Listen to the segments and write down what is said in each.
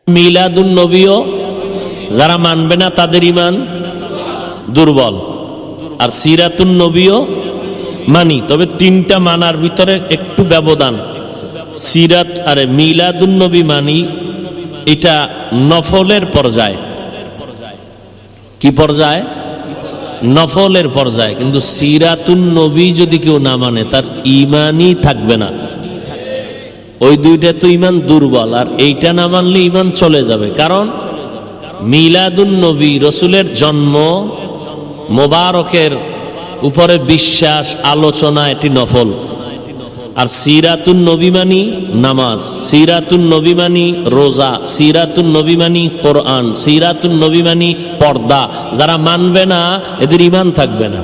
মিলাদুন নবীও যারা মানবে না তাদের ঈমান দুর্বল, আর সিরাতুন নবীও মানি, তবে তিনটা মানার ভিতরে একটু ব্যবধান। সিরাত আর মিলাদুন নবী মানি, এটা নফলের পর্যায়ে। কি পর্যায়ে? নফলের পর্যায়ে। কিন্তু সিরাতুন নবী যদি কেউ না মানে তার ঈমানই থাকবে না। ওই দুইটা তো ঈমান দুর্বল, আর এইটা না মানলে ঈমান চলে যাবে। কারণ মিলাদুন নবী রসুলের জন্ম মোবারকের উপরে বিশ্বাস, আলোচনা, এটি নফল। আর সিরাতুন নবী মানি নামাজ, সিরাতুন নবী মানি রোজা, সিরাতুন নবী মানি কোরআন, সিরাতুন নবী মানি পর্দা। যারা মানবে না এদের ঈমান থাকবে না।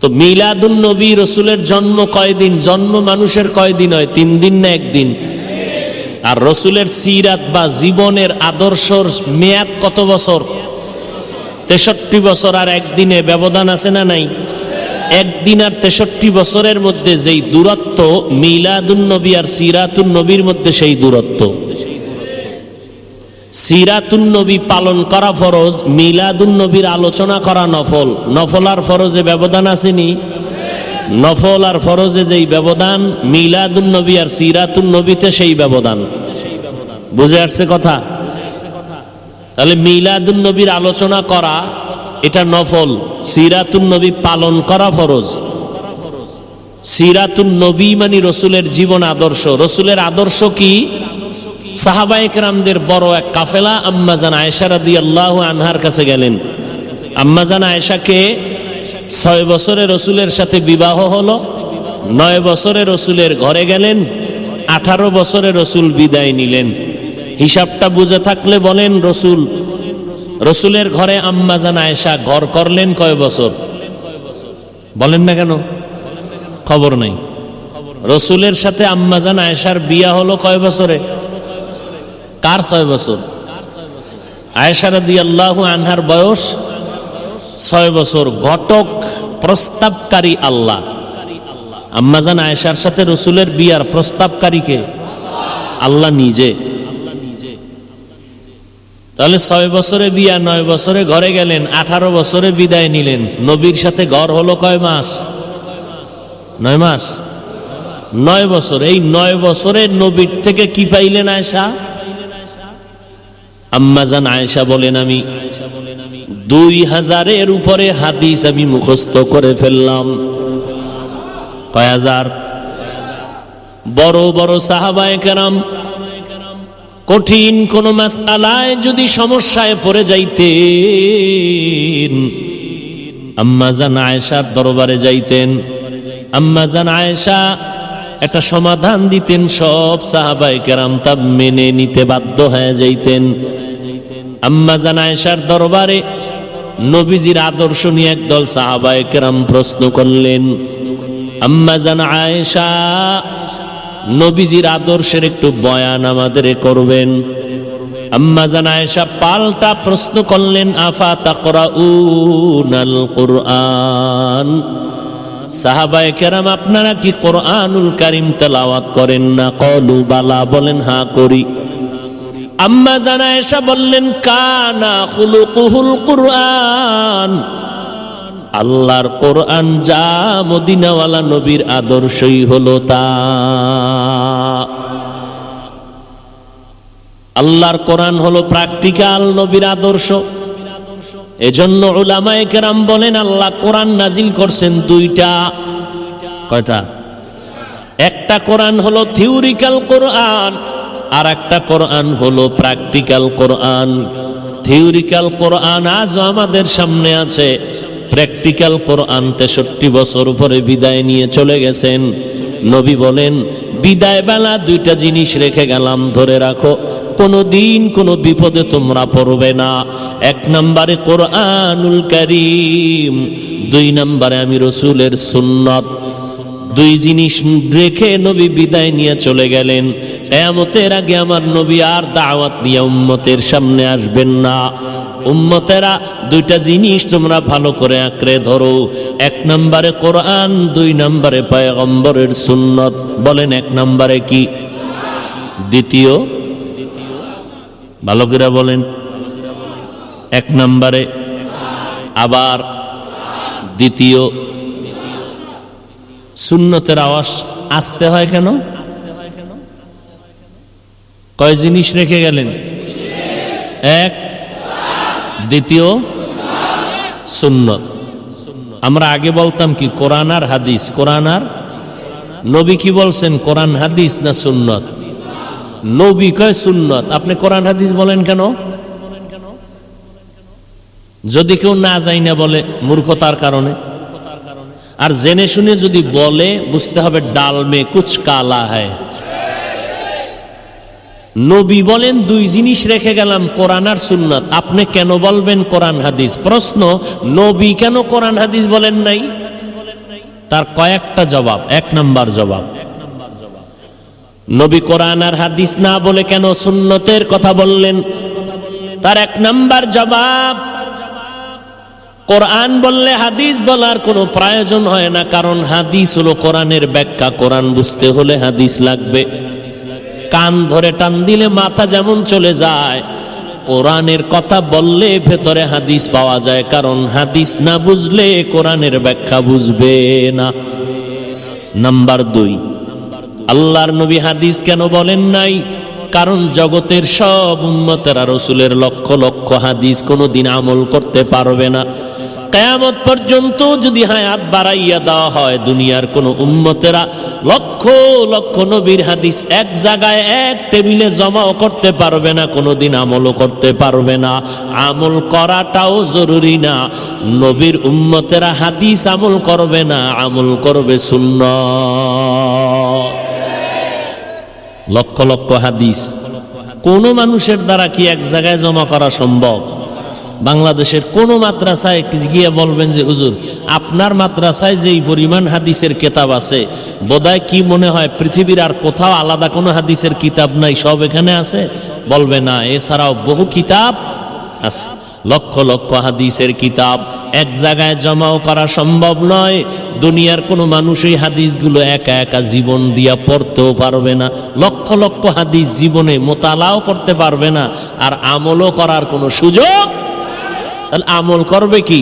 তো মিলাদুন নবী রসুলের জন্ম কয়দিন? জন্ম মানুষের কয়দিন হয়? 3 দিন না 1 দিন? আর রসুলের সিরাত বা জীবনের আদর্শর মেয়াদ কত বছর? 63 বছর। আর একদিনে ব্যবধান আছে না নাই? একদিন আর 63 বছরের মধ্যে যেই দূরত্ব, মিলাদুন নবী আর সিরাতুন নবীর মধ্যে সেই দূরত্ব। সিরাতুন নবী পালন করা ফরজ, মিলাদুন নবীর আলোচনা করা নফল। নফল আর ফরজে ব্যবধান আসেনি? নফল আর ফরজে যেই ব্যবধান, মিলাদুন নবী আর সিরাতুন নবীতে সেই ব্যবধান। বুঝে আসছে কথা? তাহলে মিলাদুন নবীর আলোচনা করা এটা নফল, সিরাতুন নবী পালন করা ফরজ। সিরাতুন নবী মানে রসুলের জীবন আদর্শ। রসুলের আদর্শ কি? সাহাবায়ে কেরামদের বড় এক কাফেলা আম্মাজান আয়েশা রাদিয়াল্লাহু আনহার কাছে গেলেন। আম্মাজান আয়েশাকে 6 বছরে রসুলের সাথে বিবাহ হলো, 9 বছরে রসুলের ঘরে গেলেন, 18 বছরে রসুল বিদায় নিলেন। হিসাবটা বুঝে থাকলে বলেন, রসুলের ঘরে আম্মাজান আয়েশা ঘর করলেন কয় বছর? বলেন না কেন? খবর নাই। রসুলের সাথে আম্মাজান আয়েশার বিয়া হলো কয় বছরে? কার 6 বছর? আয়েশা রাদিয়াল্লাহু আনহার বয়স 6 বছর। ঘটক, প্রস্তাবকারী আল্লাহ। আম্মাজান আয়েশার সাথে রসুলের বিয়ার প্রস্তাবকারী কে? আল্লাহ নিজে। তাহলে 6 বছরে বিয়া, 9 বছরে ঘরে গেলেন, 18 বছরে বিদায় নিলেন। নবীর সাথে ঘর হলো কয় মাস? 9 মাস। 9 বছর। এই 9 বছরে নবীর থেকে কি পাইলেন আয়েশা? আম্মাজান আয়েশা বলেন, আমি 2000-এর উপরে হাদিস আমি মুখস্থ করে ফেললাম। কয় হাজার? বড় বড় সাহাবায়ে কেরাম কঠিন কোন মাসআলায় যদি সমস্যায় পড়ে যাইতেন, আম্মাজান আয়েশার দরবারে যাইতেন। আম্মাজান আয়েশা একটা সমাধান দিতেন, সব সাহাবায়ে কেরাম তা মেনে নিতে বাধ্য হয়ে যাইতেন। আম্মাজান আয়েশার দরবারে নবীজির আদর্শ নিয়ে একদল সাহাবায়ে কেরাম প্রশ্ন করলেন। আম্মাজান আয়েশা নবীজির আদর্শের একটু বয়ান আমাদের করবেন। আম্মাজান আয়েশা পাল্টা প্রশ্ন করলেন, আফা তাকরাউনাল কুরআন? সাহাবায়ে কেরাম আপনারা কি কোরআনুল কারীম তেলাওয়াত করেন না? ক্বালু বালা, বলেন হ্যাঁ করি। আম্মাজান আয়েশা বললেন, কানা খুলুকুহুল কুরআন, আল্লাহর কোরআন যা, মদিনাওয়ালা নবীর আদর্শই হলো তা। আল্লাহর কোরআন হলো প্র্যাকটিক্যাল নবীর আদর্শ। এজন্য উলামায়ে কেরাম বলেন, আল্লাহ কোরআন নাজিল করছেন 2টা। কয়টা? একটা কোরআন হলো থিওরিক্যাল কোরআন, আর একটা কোরআন হলো প্র্যাকটিক্যাল কোরআন। থিওরিক্যাল কোরআন আজও আমাদের সামনে আছে, প্র্যাকটিক্যাল কোরআন 63 বছর উপরে বিদায় নিয়ে চলে গেছেন। নবী বলেন, বিদায় বেলা 2টা জিনিস রেখে গেলাম, ধরে রাখো, কোনদিন কোনো বিপদে তোমরা পড়বে না। 1 নম্বরে কোরআনুল কারীম, 2 নম্বরে আমি রসুলের সুন্নাত। 2 জিনিস রেখে নবী বিদায় নিয়ে চলে গেলেন। কিয়ামতের আগে আমার নবী আর দাওয়াত নিয়ে উম্মতের সামনে আসবেন না। উম্মতেরা দুইটা জিনিস তোমরা ভালো করে আঁকড়ে ধরো, 1 নম্বরে কোরআন, 2 নম্বরে পয়গম্বরের সুন্নত। বলেন 1 নম্বরে কি, দ্বিতীয়, ভালো করে বলেন 1 নম্বরে, আবার দ্বিতীয়। সুন্নতের আওয়াজ আসতে হয় কেন? কয় জিনিস রেখে গেলেন? 1, দ্বিতীয় সুন্নত। আমরা আগে বলতাম কি কোরআন আর হাদিস, কোরআন আর নবী কি বলছেন, কোরআন হাদিস না সুন্নত? নবী কয় সুন্নত, আপনি কোরআন হাদিস বলেন কেন? যদি কেউ না যায় না বলে মূর্খতার কারণে, আর জেনে শুনে যদি বলে বুঝতে হবে ডাল মে কুছ কালা হয়। নবী বলেন 2 জিনিস রেখে গেলাম, কোরআন আর সুন্নাত, আপনি কেন বলবেন কোরআন হাদিস? প্রশ্ন, নবী কেন কোরআন হাদিস বলেন নাই? তার কয়েকটা জবাব। 1 নাম্বার জবাব, নবী কোরআন আর হাদিস না বলে কেন সুন্নতের কথা বললেন? তার 1 নাম্বার জবাব, কোরআন বললে হাদিস বলার কোনো প্রয়োজন হয় না, কারণ হাদিস হলো কোরআনের ব্যাখ্যা। কোরআন বুঝতে হলে হাদিস লাগবে। কান ধরে টান দিলে মাথা যেমন চলে যায়, কোরআনের কথা বললে ভেতরে হাদিস পাওয়া যায়, কারণ হাদিস না বুঝলে কোরআনের ব্যাখ্যা বুঝবে না। নাম্বার 2, আল্লাহর নবী হাদিস কেন বলেন নাই? কারণ জগতের সব উম্মতেরা রাসূলের লক্ষ লক্ষ হাদিস কোনোদিন আমল করতে পারবে না। কিয়ামত পর্যন্ত যদি হায়াত বাড়াইয়া দেওয়া হয়, দুনিয়ার কোন উম্মতেরা লক্ষ লক্ষ নবীর হাদিস এক জায়গায় এক টেবিলে জমাও করতে পারবে না, কোনোদিন আমলও করতে পারবে না। আমল করাটাও জরুরি না। নবীর উম্মতেরা হাদিস আমল করবে না, আমল করবে সুন্নাত। লক্ষ লক্ষ হাদিস কোন মানুষের দ্বারা কি এক জায়গায় জমা করা সম্ভব? বাংলাদেশের কোন মাদ্রাসায় গিয়ে বলবেন যে হুজুর আপনার মাদ্রাসায় যেই পরিমাণ হাদিসের কিতাব আছে, বোধহয় কি মনে হয় পৃথিবীর আর কোথাও আলাদা কোনো হাদিসের কিতাব নাই, সব এখানে আছে? বলবে না, এছাড়াও বহু কিতাব আছে। লক্ষ লক্ষ হাদিসের কিতাব এক জায়গায় জমাও করা সম্ভব নয়। দুনিয়ার কোনো মানুষই হাদিসগুলো একা একা জীবন দিয়া পড়তেও পারবে না। লক্ষ লক্ষ হাদিস জীবনে মোতালাও করতে পারবে না, আর আমলও করার কোনো সুযোগ। তাহলে আমল করবে কি?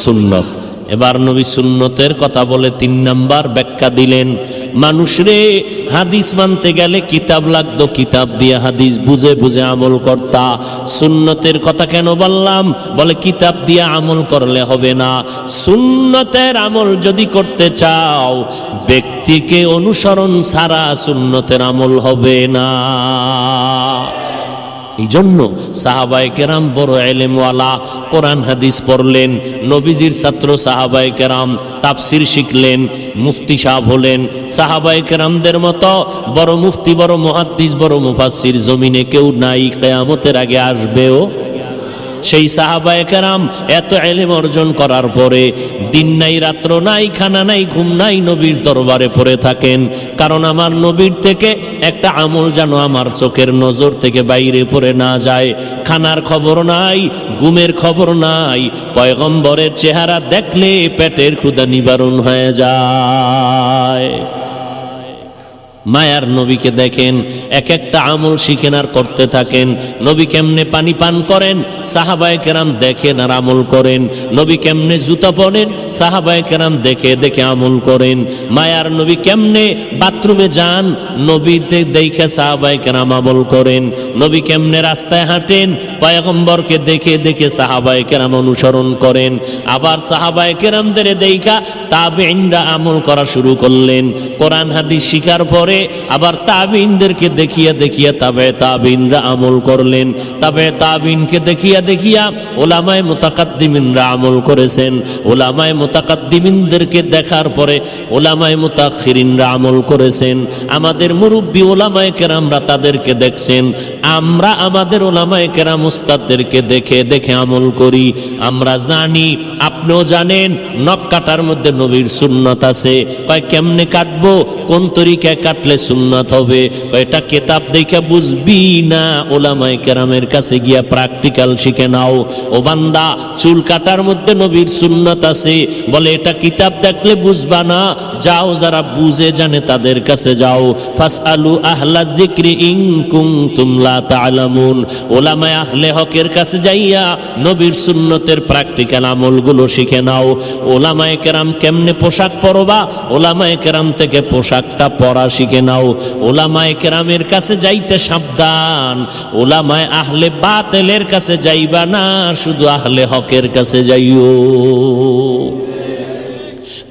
সুন্নত। এবার নবী সুন্নতের কথা বলে 3 নাম্বার ব্যাখ্যা দিলেন, মানুষরে হাদিস মানতে গেলে কিতাব লাগতো, কিতাব দিয়ে হাদিস বুঝে বুঝে আমল করতা। সুন্নতের কথা কেন বললাম? বলে কিতাব দিয়ে আমল করলে হবে না। সুন্নতের আমল যদি করতে চাও, ব্যক্তিকে অনুসরণ ছাড়া সুন্নতের আমল হবে না। এই জন্য সাহাবায়ে কেরাম বড় ইলমওয়ালা, কোরআন হাদিস পড়লেন, নবীজির ছাত্র সাহাবায়ে কেরাম তাফসীর শিখলেন, মুফতি সাহেব হলেন। সাহাবায়ে কেরামদের মতো বড় মুফতি, বড় মুহাদ্দিস, বড় মুফাসসির জমিনে কেউ নাই, কিয়ামতের আগে আসবেও। সেই সাহাবায়ে কেরাম এত ইলম অর্জন করার পরে দিন নাই, রাত্র নাই, খানা নাই, ঘুম নাই, নবীর দরবারে পড়ে থাকেন। কারণ আমার নবীর থেকে একটা আমল যেন আমার চোখের নজর থেকে বাইরে পড়ে না যায়। খানার খবর নাই, ঘুমের খবর নাই, পয়গম্বরের চেহারা দেখলে পেটের ক্ষুধা নিবারণ হয়ে যায়। মায়ার নবীকে দেখেন, এক একটা আমল শিখেন আর করতে থাকেন। নবী কেমনে পানি পান করেন, সাহাবায়ে কেরাম দেখেন আর আমল করেন। নবী কেমনে জুতা পরেন, সাহাবায়ে কেরাম দেখে দেখে আমল করেন। মায়ার নবী কেমনে বাথরুমে যান, নবী দেখে সাহাবায়ে কেরাম আমল করেন। নবী কেমনে রাস্তায় হাঁটেন, পয়গম্বরকে দেখে দেখে সাহাবায়ে কেরাম অনুসরণ করেন। আবার সাহাবায়ে কেরামদের দেখা তাবেঈনরা আমল করা শুরু করলেন। কোরআন হাদিস শিখার পরে আবার তাবিনদেরকে দেখিয়া দেখিয়া তাবিনরা আমল করলেন। তাবিনকে দেখিয়া দেখিয়া ওলামায়ে মুতাকাদ্দিমিনরা আমল করেছেন। ওলামায়ে মুতাকাদ্দিমিনদেরকে দেখার পরে ওলামায়ে মুতাআখিরিনরা আমল করেছেন। আমাদের মুরব্বী ওলামায়ে কেরামরা তাদেরকে দেখছেন। আমরা আমাদের ওলামায়ে কেরাম উস্তাদদেরকে দেখে দেখে আমল করি। আমরা জানি, আপনিও জানেন, নখ কাটার মধ্যে নবীর সুন্নত আছে। কয় কেমনে কাটবো, কোন তরিকায় কাটলে দেখলে সুন্নাত হবে। এটা কিতাব দেখে বুঝবি না, উলামায়ে কেরামের কাছে গিয়া প্র্যাকটিক্যাল শিখে নাও। ও বান্দা, চুল কাটার মধ্যে নবীর সুন্নাত আছে, বলে এটা কিতাব দেখলে বুঝবা না, যাও যারা বুঝে জানে তাদের কাছে যাও। ফাসআলু আহলা যিকরি ইন কুনতুম লা তা'লামুন। উলামায়ে আহলে হকের কাছে যাইয়া নবীর সুন্নতের প্র্যাকটিক্যাল আমলগুলো শিখে নাও। উলামায়ে কেরাম কেমনে পোশাক পরবা, উলামায়ে কেরাম থেকে পোশাকটা পরা শিখে নাও। উলামায়ে কেরামের কাছে যাইতে সাবধান, উলামায়ে আহলে বাতিলের কাছে যাইবা না, শুধু আহলে হকের কাছে যাইও।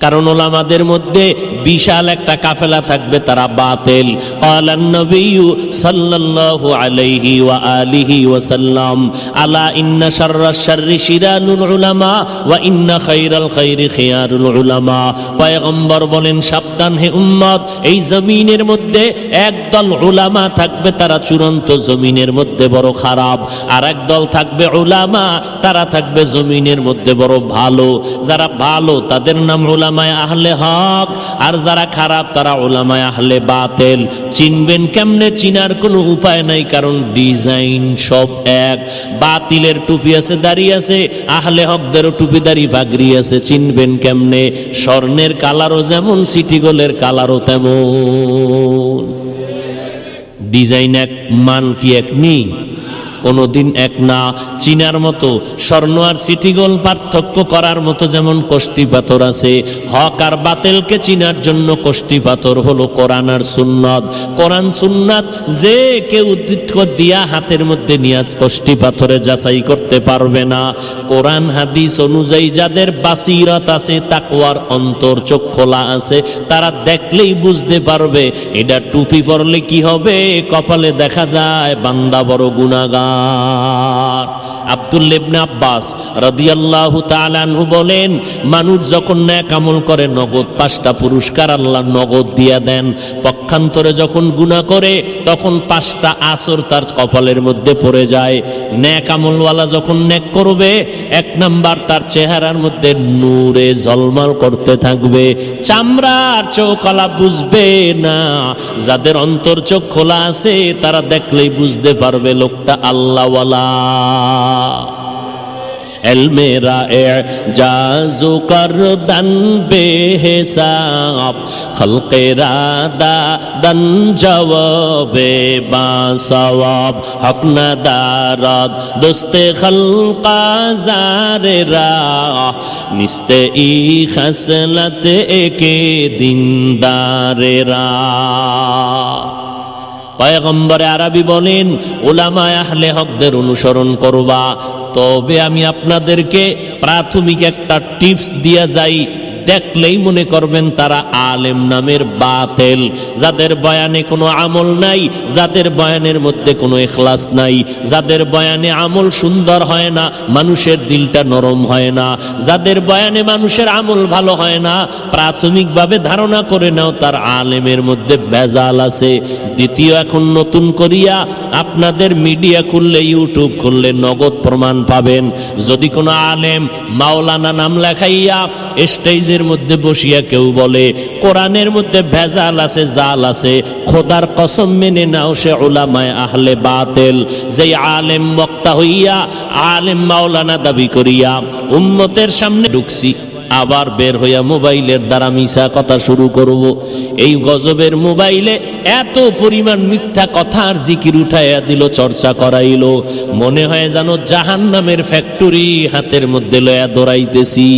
কারণ ওলামাদের মধ্যে বিশাল একটা কাফেলা থাকবে, তারা বাতিল। ক্বালান নবিয়্যু সাল্লাল্লাহু আলাইহি ওয়া আলিহি ওয়া সাল্লাম, আলা ইন্না শাররাশ শাররি শিরারুল উলামা ওয়া ইন্না খায়রাল খায়রি খিয়ারুল উলামা। পয়গম্বর বলেন, সাবধান হে উম্মত, এই জমিনের মধ্যে একদল উলামা থাকবে, তারা চূড়ান্ত জমিনের মধ্যে বড় খারাপ, আর একদল থাকবে উলামা, তারা থাকবে জমিনের মধ্যে বড় ভালো। যারা ভালো তাদের নাম উলামায়ে আহলে হক, আর যারা খারাপ তারা উলামায়ে আহলে বাতিল। চিনবেন কেমনে? চিনার কোনো উপায় নাই, কারণ ডিজাইন সব এক। বাতিলের টুপি আছে, দাড়ি আছে, আহলে হকদেরও টুপি দাড়ি পাগড়ি আছে। চিনবেন কেমনে? স্বর্ণের কালারও যেমন, সিটি গোল্ডের কালারও তেমন। ডিজাইন এক, মান কি এক নেই? কোনোদিন এক না। চিনার মতো স্বর্ণ আর সিটি গোল্ড পার্থক্য করার মতো যেমন কষ্টি পাথর আছে, হক আর বাতিলকে চিনার জন্য কষ্টি পাথর হলো কোরআন আর সুন্নাত। কোরআন সুন্নাত যে কেউ দিয়া হাতের মধ্যে নিয়ে কষ্টি পাথরে যাচাই করতে পারবে না। কোরআন হাদিস অনুযায়ী যাদের বাসিরাত আছে, তাকওয়ার অন্তর চোখ খোলা আছে, তারা দেখলেই বুঝতে পারবে এটা টুপি পরলে কি হবে। কপালে দেখা যায় বান্দা বড় গুনাহগার। আব্দুল্লাহ ইবনে আব্বাস রাদিয়াল্লাহু তাআলা আনহু বলেন, মানুষ যখন নেক আমল করে নগদ 5টা পুরস্কার আল্লাহ নগদ দিয়া দেন। পক্ষান্তরে যখন গুনাহ করে তখন 5টা আসর তার কপালের মধ্যে পড়ে যায়। নেক আমলওয়ালা যখন নেক করবে, 1 নাম্বার তার চেহারার মধ্যে নূরে ঝলমল করতে থাকবে, চামড়ার চোখলা বুঝবে না। যাদের অন্তর চোখ খোলা আছে তারা দেখলেই বুঝতে পারবে লোকটা আল্লাহওয়ালা। এলমেরা এজাজু করদান বেহিসাব, খলকেরা দাদান জওয়াবে বাসওয়াব, হক নাদারত দোস্তে খলকা জারেরা, নিস্তে ই খসলত একে দিনদারেরা। পয়গম্বরে আরবি বলেন, উলামায়ে আহলে হকদের অনুসরণ করবা। তবে আমি আপনাদেরকে প্রাথমিক একটা টিপস দিয়া যাই, দেখলেই মনে করবেন তারা আলেম নামের বাতিল। যাদের বয়ানে কোনো আমল নাই, যাদের বয়ানের মধ্যে কোনো ইখলাস নাই, যাদের বয়ানে আমল সুন্দর হয় না, মানুষের দিলটা নরম হয় না, যাদের বয়ানে মানুষের আমল ভালো হয় না, প্রাথমিকভাবে ধারণা করে নাও তার আলেমের মধ্যে ভেজাল আছে। দ্বিতীয়, এখন নতুন করিয়া আপনাদের মিডিয়া খুললে, ইউটিউব খুললে নগদ প্রমাণ পাবেন। যদি কোনো আলেম মাওলানা নাম লেখাইয়া স্টেজের মধ্যে বসিয়া কেউ বলে কোরআনের মধ্যে ভেজাল আছে, জাল আছে, খোদার কসম মেনে নাও সে উলামায়ে আহলে বাতিল। যেই আলেম বক্তা হইয়া আলেম মাওলানা দাবি করিয়া উম্মতের সামনে ঢুকছি, আবার বের হইয়া মোবাইলের দ্বারা মিশা কথা শুরু করব। এই গজবের মোবাইলে এত পরিমাণ মিথ্যা কথার জিকির উঠাইয়া দিল, চর্চা করাইল, মনে হয় যেন জাহান্নামের ফ্যাক্টরি হাতের মধ্যে লয়া দৌড়াইতেছি।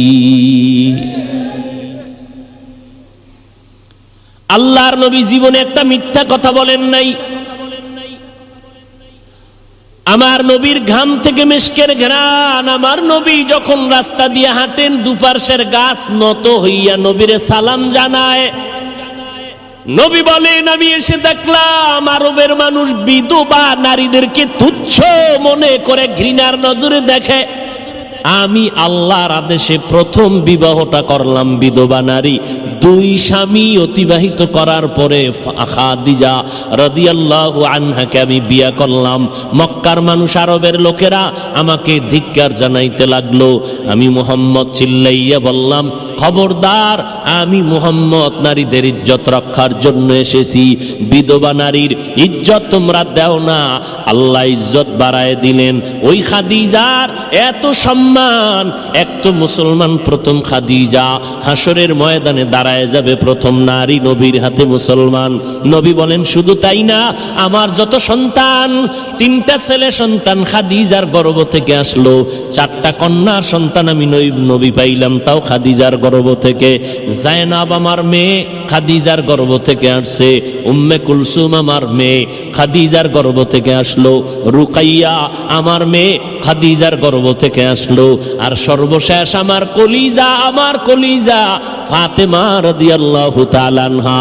আল্লাহর নবী জীবনে একটা মিথ্যা কথা বলেন নাই। আমার নবীর ঘাম থেকে মিশকের ঘ্রাণ। আমার নবী যখন রাস্তা দিয়ে হাঁটেন, দুপার্শ্বের গাছ নত হইয়া নবীরে সালাম জানায়। নবী বলেন, আমি এসে দেখলাম আরবের মানুষ বিধবা নারীদেরকে তুচ্ছ মনে করে ঘৃণার নজরে দেখে। আমি আল্লাহর আদেশে প্রথম বিবাহটা করলাম বিধবা নারী। দুই স্বামী অতিবাহিত করার পরে খাদিজা রাদিয়াল্লাহু আনহাকে আমি বিয়ে করলাম। মক্কার মানুষ, আরবের লোকেরা আমাকে ধিক্কার জানাইতে লাগলো। আমি মুহাম্মদ চিল্লাইয়া বললাম, খবরদার, আমি মুহাম্মদ নারীদের ইজ্জত রক্ষার জন্য এসেছি। বিধবা নারীর ইজ্জত তোমরা দাও না। আল্লাহ ইজ্জত বাড়ায় দিলেন। ওই খাদিজার এত সম্মান, এক তো মুসলমান প্রথম খাদিজা হাসরের ময়দানে দাঁড়ায় যাবে প্রথম নারী নবীর হাতে মুসলমান। নবী বলেন শুধু তাই না, আমার যত সন্তান, 3টা ছেলে সন্তান খাদিজার গর্ভ থেকে আসলো, 4টা কন্যার সন্তান আমি নবী পাইলাম, তাও খাদিজার গর্ভ থেকে। জায়নাব আমার মেয়ে খাদিজার গর্ভ থেকে আসছে। উম্মে কুলসুম আমার মেয়ে খাদিজার গর্ভ থেকে আসলো। রুকাইয়া আমার মেয়ে খাদিজার গর্ভ থেকে আসলো। আর সর্বশেষ আমার কলিজা ফাতেমা রাদিয়াল্লাহু তাআলা আনহা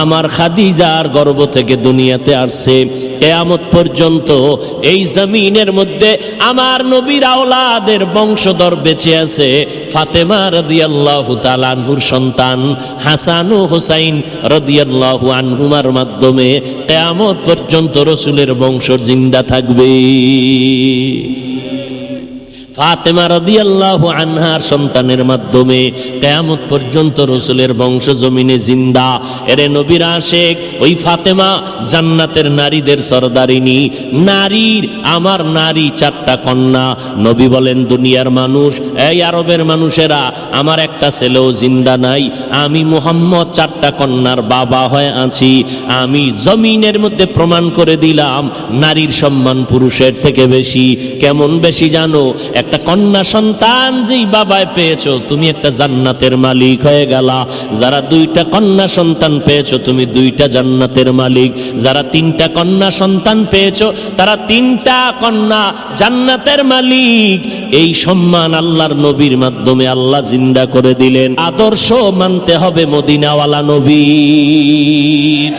আমার খাদিজার গর্ভ থেকে দুনিয়াতে আসছে। কিয়ামত পর্যন্ত এই জমিনের মধ্যে আমার নবীর আওলাদের বংশধর বেঁচে আছে। ফাতেমা রাদিয়াল্লাহু তাআলা আনহুর সন্তান হাসান ও হুসাইন রাদিয়াল্লাহু আনহুমার মাধ্যমে কিয়ামত পর্যন্ত রাসূলের বংশ জিন্দা থাকবে। ফাতেমা রাদিয়াল্লাহু আনহার সন্তানের মাধ্যমে কিয়ামত পর্যন্ত রাসূলের বংশ জমিনে জিন্দা। এরে নবীর আশিক ওই ফাতেমা জান্নাতের নারীদের সরদারিনী নারীর, আমার নারী 4টা কন্যা। নবী বলেন দুনিয়ার মানুষ, এই আরবের মানুষেরা, আমার একটা ছেলেও জিন্দা নাই। আমি মুহাম্মদ 4টা কন্যার বাবা হয়ে আছি। আমি জমিনের মধ্যে প্রমাণ করে দিলাম নারীর সম্মান পুরুষের থেকে বেশি। কেমন বেশি জানো? একটা কন্যা সন্তান যেই বাবায় পেয়েছো, তুমি একটা জান্নাতের মালিক হয়ে গেলা। যারা 2টা কন্যা সন্তান পেয়েছো, তুমি 2টা জান্নাতের মালিক। যারা 3টা কন্যা সন্তান পেয়েছো, তারা 3টা কন্যা জান্নাতের মালিক। এই সম্মান আল্লাহর নবীর মাধ্যমে আল্লাহ জিন্দা করে দিলেন। আদর্শ মানতে হবে মদিনাওয়ালা নবীর।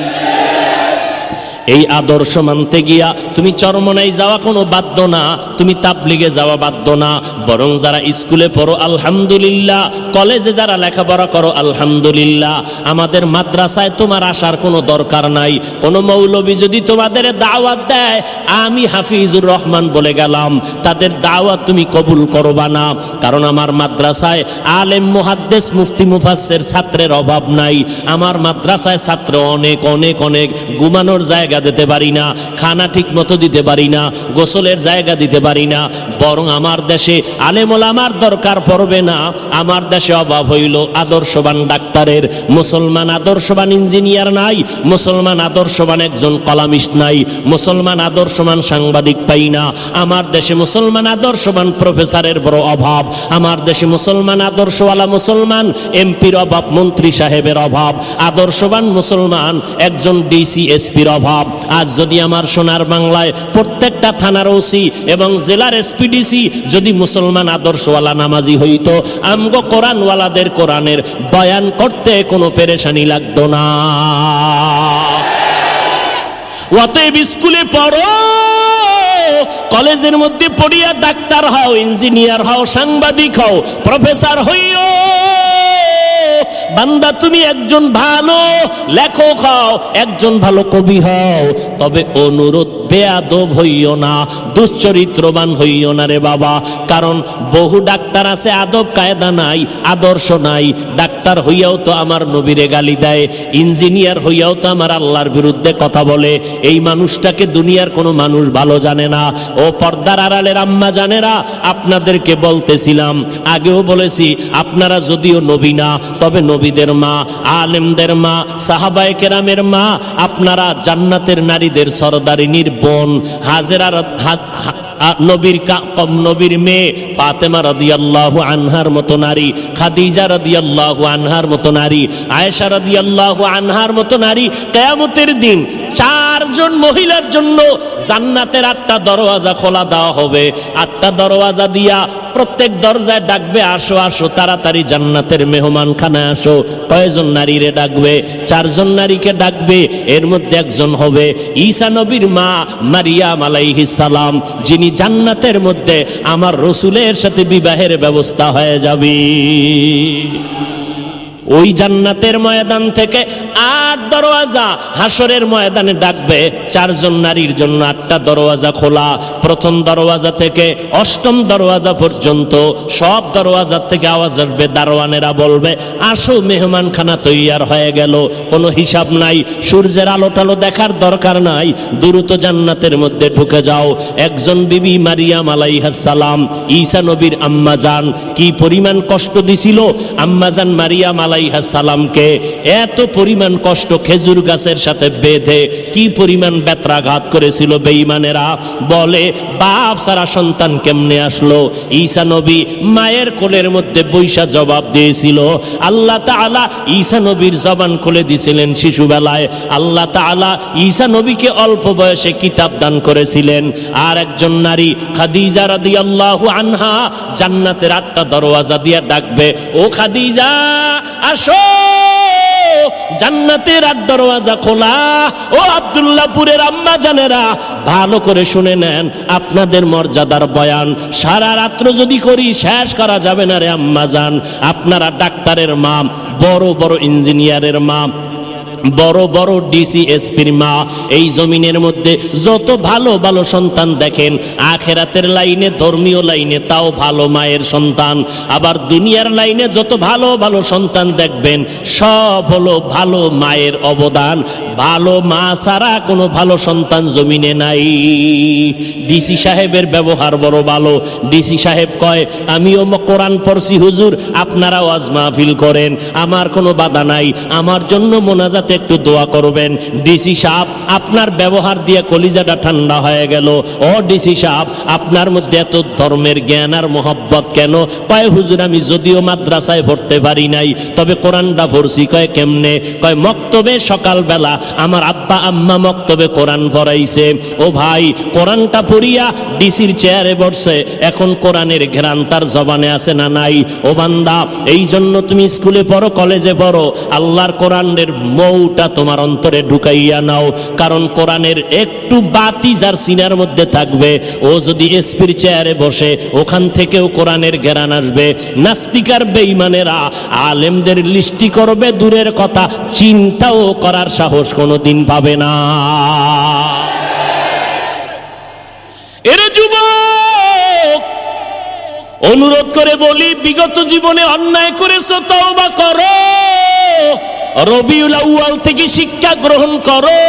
এই আদর্শ মানতে গিয়া তুমি চরমনাই যাওয়া কোনো বাধ্য না, তুমি তাবলিগে যাওয়া বাধ্য না। বরং যারা স্কুলে পড়ো আলহামদুলিল্লাহ, কলেজে যারা লেখাপড়া করো আলহামদুলিল্লাহ, আমাদের মাদ্রাসায় তোমার আসার কোনো দরকার নাই। কোনো মৌলবী যদি তোমাদের দাওয়াত দেয়, আমি হাফিজুর রহমান বলে গেলাম, তাদের দাওয়াত তুমি কবুল করবা না। কারণ আমার মাদ্রাসায় আলেম মুহাদ্দিস মুফতি মুফাসসির ছাত্রের অভাব নাই। আমার মাদ্রাসায় ছাত্র অনেক অনেক অনেক। ঘুমানোর জায়গা দিতে পারি না, খানা ঠিক মতো দিতে পারি না, গোসলের জায়গা দিতে পারি না। বরং আমার দেশে আলেম ওলামার দরকার পড়বে না। আমার দেশে অভাব হইল আদর্শবান ডাক্তারের, মুসলমান আদর্শবান ইঞ্জিনিয়ার নাই, মুসলমান আদর্শবান একজন কলামিস্ট নাই, মুসলমান আদর্শবান সাংবাদিক পাই না। আমার দেশে মুসলমান আদর্শবান প্রফেসরের বড় অভাব। আমার দেশে মুসলমান আদর্শওয়ালা মুসলমান এমপির অভাব, মন্ত্রী সাহেবের অভাব। আদর্শবান মুসলমান একজন ডিসি এসপির অভাব। আজ যদি আমার সোনার বাংলায় প্রত্যেকটা থানার ওসি এবং জেলার এসপিডিসি যদি মুসলমান আদর্শওয়ালা নামাজি হইতো, আমগো কোরআনওয়ালাদের কোরআনের বয়ান করতে কোনো পেরেশানি লাগতো না। অতএব স্কুলে পড়ো, কলেজের মধ্যে পড়িয়া ডাক্তার হও, ইঞ্জিনিয়ার হও, সাংবাদিক হও, প্রফেসর হইও। বান্দা তুমি একজন ভালো লেখক হও, একজন ভালো কবি হও, তবে অনুরোধ বেয়াদব হইও না, দুশ্চরিত্রবান হইও না রে বাবা। কারণ বহু ডাক্তার আছে আদব কায়দা নাই, আদর্শ নাই। ডাক্তার হইয়াও তো আমার নবীরে গালি দেয়, ইঞ্জিনিয়ার হইয়াও তো আমার আল্লাহর বিরুদ্ধে কথা বলে। এই মানুষটাকে দুনিয়ার কোনো মানুষ ভালো জানে না। ও পর্দার আড়ালের আম্মা জানেরা, আপনাদেরকে বলতেছিলাম, আগেও বলেছি, আপনারা যদিও নবী না, তবে নবীদের মা, আলেমদের মা, সাহাবায়ে কেরামের মা, আপনারা জান্নাতের নারীদের সরদারিনীর বোন। হাজেরা নবীর মেয়ে ফাতেমা রাদিয়াল্লাহু আনহার মতো নারী, খাদিজা রাদিয়াল্লাহু আনহার মতো নারী, আয়েশা রাদিয়াল্লাহু আনহার মতো নারী। কিয়ামতের দিন 4 জন মহিলার জন্য জান্নাতের 8টা দরওয়াজা খোলা দেওয়া হবে। 8টা দরওয়াজা দিয়া প্রত্যেক দরজায় ডাকবে, আসো আসো, তাড়াতাড়ি জান্নাতের মেহমানখানায় আসো। কয়জন নারীরে ডাকবে? 4 জন নারীকে ডাকবে। এর মধ্যে একজন হবে ঈসা নবীর মা মারিয়াম আলাইহিস সালাম, যিনি জান্নাতের মধ্যে আমার রসুলের সাথে বিবাহের ব্যবস্থা হয়ে যাবে। ওই জান্নাতের ময়দান থেকে 8 দরওয়াজা হাসরের ময়দানে ডাকবে। 4 জন নারীর জন্য 8টা দরওয়াজা খোলা। প্রথম দরওয়াজা থেকে 8ম দরওয়াজা পর্যন্ত সব দরওয়াজা থেকে আওয়াজ আসবে। দারোয়ানেরা বলবে, আসো, মেহমানখানা তৈয়ার হয়ে গেল। কোনো হিসাব নাই, সূর্যের আলো টালো দেখার দরকার নাই, দ্রুত জান্নাতের মধ্যে ঢুকে যাও। একজন বিবি মারিয়াম আলাইহিস সালাম, ঈসা নবীর আম্মা জান, কি পরিমাণ কষ্ট দিছিল আম্মাজান মারিয়াম আলাইহিস সালামকে। এত পরিমাণ কষ্ট, খেজুর গাছের সাথে বেঁধে কি পরিমাণ বেত্রাঘাত করেছিল বেঈমানেরা। বলে, বাপ সারা সন্তান কেমনে আসলো? ঈসা নবী মায়ের কোলের মধ্যে বৈশা জবাব দিয়েছিল। আল্লাহ তাআলা ঈসা নবীর জবান খুলে দিয়েছিলেন শিশুবেলায়। আল্লাহ তাআলা ঈসা নবীকে অল্প বয়সে কিতাব দান করেছিলেন। আর একজন নারী খাদিজা রাদিয়াল্লাহু আনহা জান্নাতের 8টা দরওয়াজা দিয়ে ডাকবে, ও খাদিজা আসো, জান্নাতের 8 দরওয়াজা খোলা। ও আব্দুল্লাহপুরের আম্মা জানেরা, ভালো করে শুনে নেন, আপনাদের মর্যাদার বয়ান সারা রাত্র যদি করি শেষ করা যাবে না রে আম্মা জান। আপনারা ডাক্তারের মা, বড় বড় ইঞ্জিনিয়ারের মা, বড় বড় ডিসি এসপির মা, এই জমিনের মধ্যে যত ভালো ভালো সন্তান দেখেন, আখেরাতের লাইনে, ধর্মীয় লাইনে তাও ভালো মায়ের সন্তান। আবার দুনিয়ার লাইনে যত ভালো ভালো সন্তান দেখবেন, সব হলো ভালো মায়ের অবদান। ভালো মা ছাড়া কোনো ভালো সন্তান জমিনে নাই। ডিসি সাহেবের ব্যবহার বড় ভালো। ডিসি সাহেব কয়, আমিও কোরআন পড়ছি হুজুর, আপনারাও ওয়াজ মাহফিল করেন, আমার কোনো বাধা নাই, আমার জন্য মোনাজাত একটু দোয়া করবেন। ডিসি সাহেব আপনার ব্যবহার দিয়ে কলিজাটা ঠান্ডা হয়ে গেল। ও ডিসি সাহেব, আপনার মধ্যে এত ধর্মের জ্ঞান আর মোহব্বত কেন? কয়, হুজুর আমি যদিও মাদ্রাসায় পড়তে পারি নাই, তবে কোরআনটা পড়ছি। কয় কেমনে? কয় মক্তবে সকালবেলা আমার আব্বা আম্মা মক্তবে কোরআন পড়াইছে। ও ভাই, কোরআনটা পড়িয়া ডিসির চেয়ারে বসছে, এখন কোরআনের ঘ্রাণ তার জবানে আছে না নাই? ও বান্দা, এই জন্য তুমি স্কুলে পড়ো, কলেজে পড়ো, আল্লাহর কোরআনের মৌটা তোমার অন্তরে ঢুকাইয়া নাও। কারণ কোরআনের একটু বাতি যার সিনার মধ্যে থাকবে, ও যদি এসপির চেয়ারে বসে, ওখান থেকেও কোরআনের ঘ্রাণ আসবে। নাস্তিকার বেঈমানেরা আলেমদের লিস্টি করবে দূরের কথা, চিন্তাও করার সাহস কোনোদিন পাবে না। এর যুবক, অনুরোধ করে বলি, বিগত জীবনে অন্যায় করেছো, তওবা করো। রবিউল আউয়াল থেকে শিক্ষা গ্রহণ করো।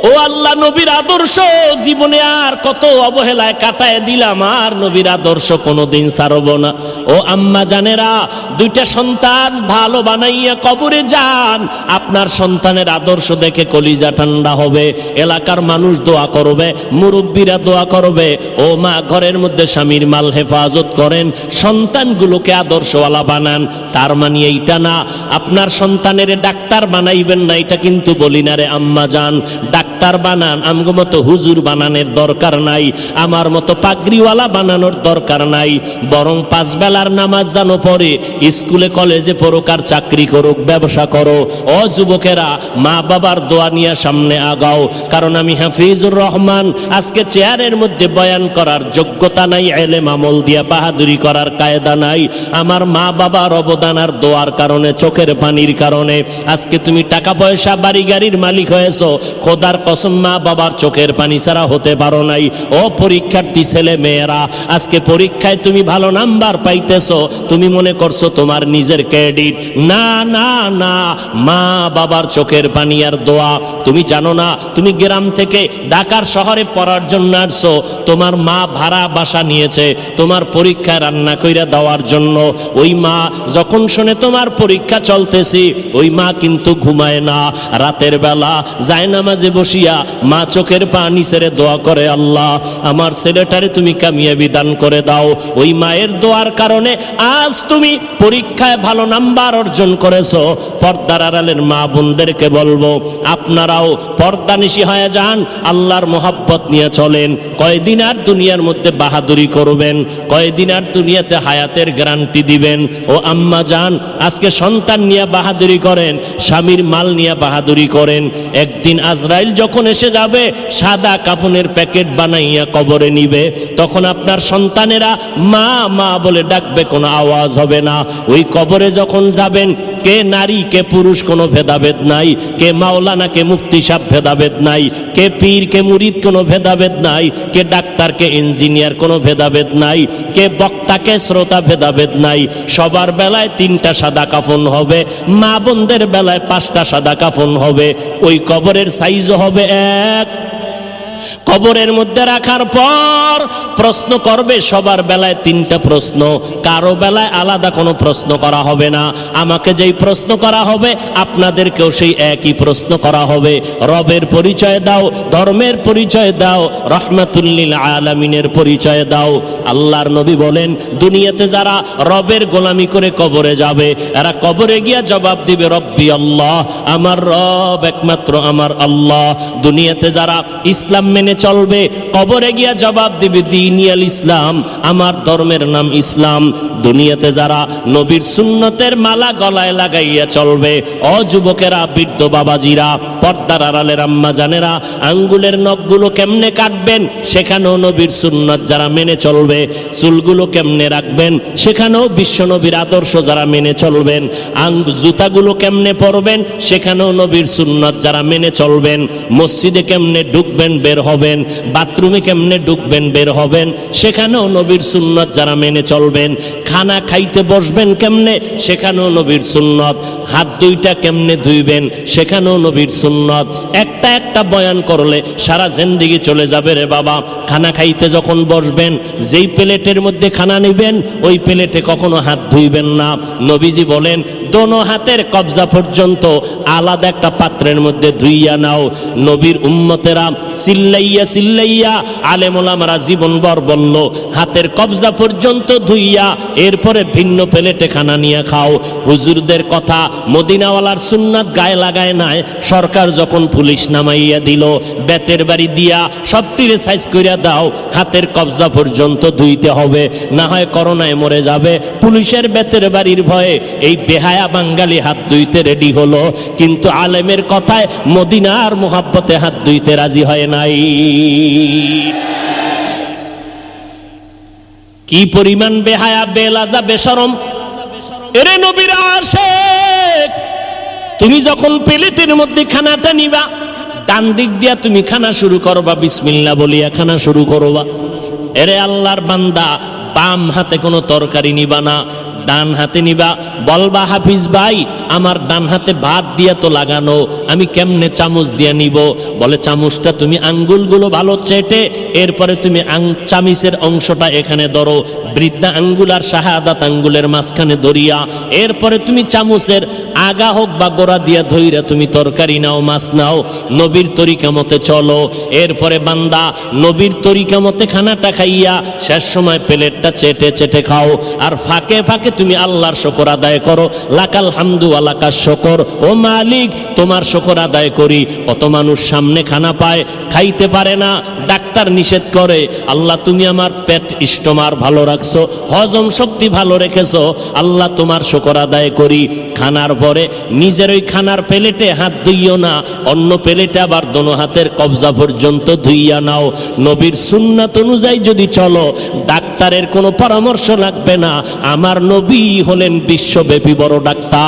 ও আল্লাহ, নবীর আদর্শ জীবনে আর কত অবহেলায় কাটায় দিলাম, আর নবীর আদর্শ কোনোদিন ছাড়ব না। ও আম্মা জানেরা, 2টা সন্তান ভালো বানাইয়া কবরে যান, আপনার সন্তানের আদর্শ দেখে কলিজা ঠান্ডা হবে। এলাকার মানুষ দোয়া করবে, মুরব্বীরা দোয়া করবে। ও মা, ঘরের মধ্যে স্বামীর মাল হেফাজত করেন, সন্তানগুলোকে আদর্শওয়ালা বানান। তার মানে এইটা না আপনার সন্তানের ডাক্তার বানাইবেন না, এটা কিন্তু বলি না রে আম্মা জান। ডাক্তার বানান, আমগো মতো হুজুর বানানোর দরকার নাই, আমার মতো পাগড়িওয়ালা বানানোর দরকার নাই। বরং 5 বেলার নামাজ জানো পড়ে, স্কুলে কলেজে পড়ুক আর চাকরি করুক, ব্যবসা করো। ও যুবকেরা, মা বাবার দোয়া নিয়ে সামনে আগাও। কারণ আমি হাফিজুর রহমান, আজকে চেয়ারের মধ্যে বয়ান করার যোগ্যতা নাই, ইলম আমল দিয়া বাহাদুরি করার কায়দা নাই। আমার মা বাবার অবদান আর দোয়ার কারণে, চোখের পানির কারণে আজকে তুমি টাকা পয়সা বাড়ি গাড়ির মালিক হয়েছো। খোদার কসম, মা বাবার চোখের পানি ছাড়া হতে পারো নাই। ও পরীক্ষার্থী ছেলে মেয়েরা, আজকে পরীক্ষায় তুমি ভালো নাম্বার পাইতেছো, তুমি মনে করছো তোমার নিজের ক্রেডিট। না না না, মা বাবার চোখের পানি আর দোয়া। তুমি জানো না, তুমি গ্রাম থেকে ঢাকার শহরে পড়ার জন্য আসছো, তোমার মা ভাড়া বাসা নিয়েছে তোমার পরীক্ষায় রান্না কইরা দেওয়ার জন্য। ওই মা যখন শুনে তোমার পরীক্ষা চলতেছি, ওই মা কিন্তু ঘুমায় না। রাতের বেলা জায়নামাজে বসিয়া মা চোখের পানি ছেড়ে দোয়া করে, আল্লাহ আমার ছেলেটারে তুমি কামিয়াবি দান করে দাও। ওই মায়ের দোয়ার কারণে আজ তুমি পরীক্ষায় ভালো নাম্বার অর্জন করেছো। পর্দার আড়ালের মা বোনদেরকে বলবো, আপনারাও পর্দানিশী হয়ে যান, আল্লাহর মোহাব্বত নিয়ে চলেন। কয়দিন আর দুনিয়ার মধ্যে বাহাদুরি করবেন, কয়দিন আর দুনিয়াতে হায়াতের গ্যারান্টি দিবেন। ও আম্মা জান, আজকে সন্তান নিয়ে বাহাদুরি করেন, স্বামীর মাল নিয়ে বাহাদুরি করেন। একদিন আজরাইল যখন যখন এসে যাবে সাদা কাফনের প্যাকেট বানাইয়া কবরে নিবে, তখন আপনার সন্তানেরা মা মা বলে ডাকবে, কোনো আওয়াজ হবে না। ওই কবরে যখন যাবেন, কে নারী কে পুরুষ কোনো ভেদাভেদ নাই, কে মাওলানা কে মুফতি সাহেব ভেদাভেদ নাই, কে পীর কে মুরিদ কোনো ভেদাভেদ নাই, কে ডাক্তার কে ইঞ্জিনিয়ার কোনো ভেদাভেদ নাই, কে বক্তা কে শ্রোতা ভেদাভেদ নাই। সবার বেলায় 3টা সাদা কাফন হবে, মা বোনদের বেলায় 5টা সাদা কাফন হবে। ওই কবরের সাইজও হবে এক। কবরের মধ্যে রাখার পর প্রশ্ন করবে, সবার বেলায় 3টা প্রশ্ন, কারো বেলায় আলাদা কোনো প্রশ্ন করা হবে না। আমাকে যেই প্রশ্ন করা হবে আপনাদেরকেও সেই একই প্রশ্ন করা হবে। রবের পরিচয় দাও, ধর্মের পরিচয় দাও, রহমাতুল লিল আলামিনের পরিচয় দাও। আল্লাহর নবী বলেন, দুনিয়াতে যারা রবের গোলামি করে কবরে যাবে, এরা কবরে গিয়া জবাব দিবে, রব্বি আল্লাহ, আমার রব একমাত্র আমার আল্লাহ। দুনিয়াতে যারা ইসলাম মেনে চলবে, কবরে গিয়া জবাব দিবে, দীনিয়াল ইসলাম, আমার ধর্মের নাম ইসলাম। দুনিয়াতে যারা নবীর সুন্নতের মালা গলায় লাগাইয়া চলবে, ও যুবকেরা, বৃদ্ধ বাবাজিরা, পর্দার আড়ালের আম্মা জানেরা, আঙ্গুলের নখগুলো কেমনে কাটবেন সেখানেও নবীর সুন্নত যারা মেনে চলবে। চুলগুলো কেমনে রাখবেন সেখানেও বিশ্ব নবীর আদর্শ যারা মেনে চলবেন। জুতাগুলো কেমনে পরবেন সেখানেও নবীর সুন্নত যারা মেনে চলবেন। মসজিদে কেমনে ঢুকবেন বের হবেন, বাথরুমে কেমনে ঢুকবেন বের হবেন সেখানেও নবীর সুন্নত যারা মেনে চলবেন। খানা খাইতে বসবেন কেমনে সেখানেও নবীর সুন্নত। হাত দুইটা কেমনে ধুইবেন সেখানেও নবীর সুন্নত। একটা একটা বয়ান করলে সারা জিন্দেগি চলে যাবে রে বাবা। খানা খাইতে যখন বসবেন, যেই প্লেটের মধ্যে খানা নেবেন ওই প্লেটে কখনো হাত ধুইবেন না। নবীজি বলেন, দোনো হাতের কবজা পর্যন্ত আলাদা একটা পাত্রের মধ্যে ধুইয়া নাও। নবীর উম্মতেরা চিল্লাইয়া চিল্লাইয়া আলেম ওলামারা জীবনভর বলল, হাতের কবজা পর্যন্ত ধুইয়া এরপরে ভিন্ন প্লেটে খানা নিয়ে খাও। হুজুরদের কথা, মদিনাওয়ালার সুন্নাত গায়ে লাগায় নাই। সরকার যখন পুলিশ নামাইয়া দিল, বেতের বাড়ি দিয়া সবটিরে সাইজ কইরা দাও, হাতের কবজা পর্যন্ত ধুইতে হবে, না হয় করোনায় মরে যাবে। পুলিশের বেতের বাড়ির ভয়ে এই বেহায়া বাঙালি হাত ধুইতে রেডি হলো, কিন্তু আলেমের কথায় মদিনার মোহাব্বতে হাত ধুইতে রাজি হয় নাই। কি পরিমাণ বেহায়া, বেলাজা, বেশরম! এরে নবীর আশিক, তুমি যখন প্লেটের মধ্যে খানাটা নিবা, ডান দিক দিয়া তুমি খানা শুরু করবা, বিসমিল্লাহ বলিয়া খানা শুরু করবা। এরে আল্লাহর বান্দা, বাম হাতে কোনো তরকারি নিবা না, ডান হাতে নিবা। বলবা, হাফিজ ভাই আমার ডান হাতে ভাত দিয়া তো লাগানো, আমি কেমনে চামচ দিয়া নিব? বলে, চামচটা তুমি আঙ্গুলগুলো ভালো চেটে এরপরে তুমি চামিচের অংশটা এখানে ধরো, বৃদ্ধা আঙ্গুল আর শাহাদাত আঙ্গুলের মাঝখানে ধরিয়া এরপরে তুমি চামচের আগা হোক বা গোড়া দিয়া ধইরা তুমি তরকারি নাও, মাছ নাও, নবীর তরিকা মতে চলো। এরপরে বান্দা নবীর তরিকা মতে খানাটা খাইয়া শেষ সময় প্লেটটা চেটে চেটে খাও, আর ফাঁকে ফাঁকে তুমি আল্লাহর শুকর আদায় করো। লাকাল হামদু ওয়া লাকাশ শুকর, ও মালিক তোমার শুকর আদায় করি। কত মানুষ সামনে খানা পায়, খাইতে পারে না, ডাক্তার নিষেধ করে, আল্লাহ তুমি আমার পেট স্টোমার ভালো রাখছো, হজম শক্তি ভালো রেখেছো, আল্লাহ তোমার শুকর আদায় করি। খানার পরে নিজের ওই খানার প্লেটে হাত ধুইও না, অন্য প্লেটে আবার দোনো হাতের কবজা পর্যন্ত ধুইয়া নাও। নবীর সুন্নাত অনুযায়ী যদি চলো, ডাক্তারের কোনো পরামর্শ লাগবে না। আমার নবী হলেন বিশ্বব্যাপী বড় ডাক্তার।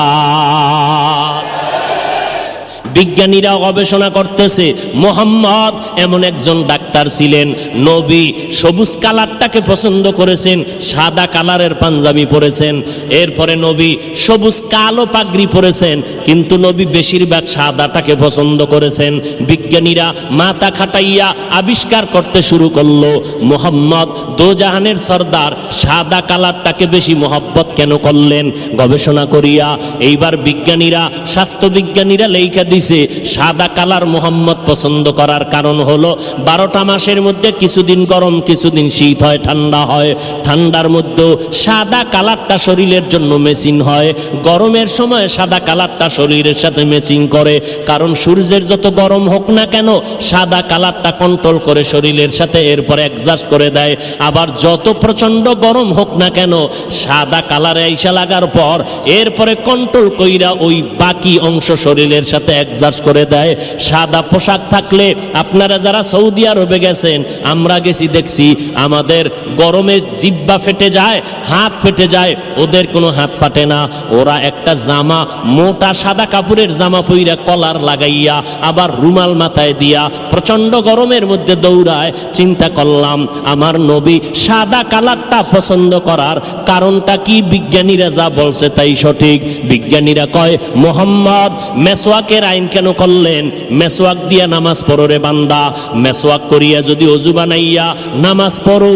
বিজ্ঞানীরা গবেষণা করতেছে, মোহাম্মদ এমন একজন ডাক্তার ছিলেন, নবী সবুজ কালারটাকে পছন্দ করেছেন, সাদা কালারের পাঞ্জাবি পরেছেন, এরপরে নবী সবুজ কালো পাগড়ি পরেছেন, কিন্তু নবী বেশিরভাগ সাদাটাকে পছন্দ করেছেন। বিজ্ঞানীরা মাথা খাটাইয়া আবিষ্কার করতে শুরু করলো, মোহাম্মদ দোজাহানের সর্দার সাদা কালারটাকে বেশি মহব্বত কেন করলেন? গবেষণা করিয়া এইবার বিজ্ঞানীরা, স্বাস্থ্য বিজ্ঞানীরা লেখা দিছে, সাদা কালার মোহাম্মদ পছন্দ করার কারণ হলো 12টা মাসের মধ্যে কিছুদিন গরম, কিছুদিন শীত হয়, ঠান্ডা হয়। ঠান্ডার মধ্যেও সাদা কালারটা শরীরের জন্য ম্যাচিং হয়, গরমের সময় সাদা কালারটা শরীরের সাথে ম্যাচিং করে। কারণ সূর্যের যত গরম হোক না কেন, সাদা কালারটা কন্ট্রোল করে শরীরের সাথে, এরপরে অ্যাডজাস্ট করে দেয়। আবার যত প্রচন্ড গরম হোক না কেন, সাদা কালারে আইসা লাগার পর এরপরে কন্ট্রোল কইরা ওই বাকি অংশ শরীরের সাথে অ্যাডজাস্ট করে দেয়। সাদা পোশাক থাকলে, আপনারা যারা সৌদি আরবে গেছেন, আমরা গেছি দেখছি, আমাদের গরমে জিব্বা ফেটে যায়, হাত ফেটে যায়, ওদের কোনো হাত ফাটে না। ওরা একটা জামা, মোটা সাদা কাপড়ের জামা পইরা কলার লাগাইয়া আবার রুমাল মাথায় দিয়া প্রচন্ড গরমের মধ্যে দৌড়ায়। চিন্তা করলাম আমার নবী সাদা কালারটা পছন্দ করার কারণটা কি? বিজ্ঞানীরা যা বলছে তাই সঠিক। বিজ্ঞানীরা কয়, মোহাম্মদ মেসওয়াকের আইন কেন করলেন? মেসওয়াক দিয়া নামাজ পড়ো রে বান্দা, মেসওয়াক করিয়া যদি অজু বানাইয়া নামাজ পড়ো,